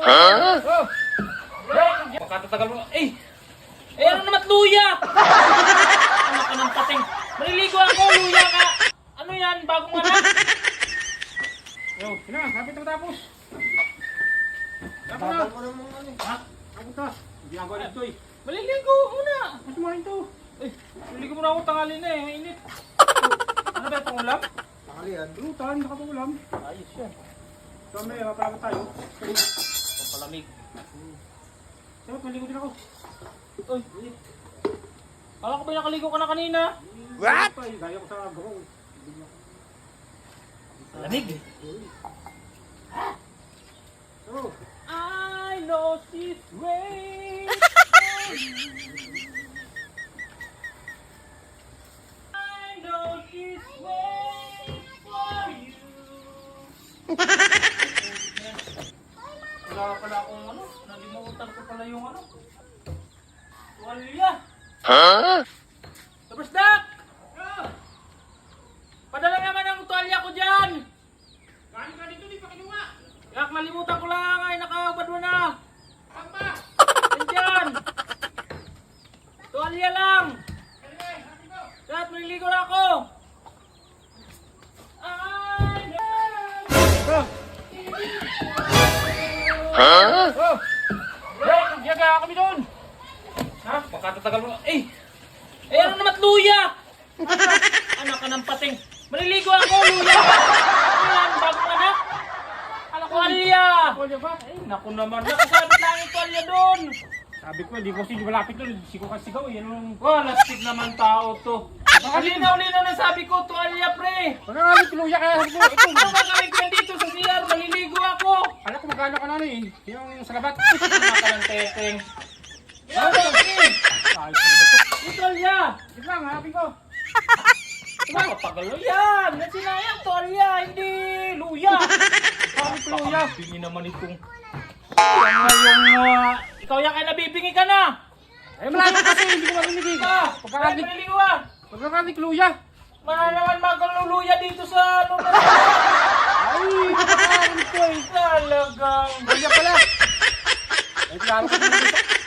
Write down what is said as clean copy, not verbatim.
Huh? Oh! Makatatagal mo. Ano naman luya? Anak ka ng pating. Maliligo ako, luya ka. Ano yan? Bagong anak? Yo, sino? Kapit na tapos. Tapos na. Bagal mo naman ano eh. Ha? Tapos na. Hindi ako dito eh. Maliligo muna. Mas mo rin to. Maliligo muna ako tangali na eh. Mainit. Ano ba itong ulam? Takalian. Oo, tahan na kapag-ulam. Ayos yan. So, may mapalagot tayo. Pampalamig. Sabat, maligo din ako. Uy. Kala ko ba nakaligo ka na kanina? What? Ay, gaya ko sa gawang. Lamig. Oh. I know she's waiting. I know she's waiting for you. Wala pala akong ano, nalimutan ko pala yung ano. Tuwalya. Huh? Tapos Dak! Padala naman ang tuwalya ko dyan! Galing ka dito, di pa kinuha. Yak, nalimutan ko lang ay nakaubad mo na! Saan ba? Nandyan! Tuwalya lang! Kat, maliligo na ako! Ay, Huh? Oh! Hey, nagyaga kami doon. ha? Makatatagal mo. Ano naman luya? Anak ka ng pating. Maliligo ako, luya! Ano yan? Bagong anak? Tuwalya! Tuwalya ba? Naku naman, nakasabit lang yung tuwalya doon! Sabi ko, hindi ko sige malapit doon. Sigaw ka sigaw. Yan ang... Lastik naman tao to. Linaw-linaw na sabi ko, tuwalya pre! Pagkakalit kiluya kaya sabi ko, ito. Ano gagawin ko dito sa CR? Maliligo ako! Alam ko magkano ka na ano eh. Yung sa labat. Anak ka ng teteng. Yan, okay. Ayos na ba ito? Yung tuwalya! Sige lang, hanapin ko. Nakapagalo yan! Nasinayang tuwalya, hindi luya! Sabi ko luya. Bingi naman itong... Ikaw yan kaya nabibingi ka na! Ay, malayo kasi, hindi ko marinig eh. Pagkakalit maliligo ah! Pagkakalit luya. Mananaman magaluluya dito sa lugar. Ay, pagkakalit ko eh. Talagang... Luya pala. Ay, klaro ko naman dito.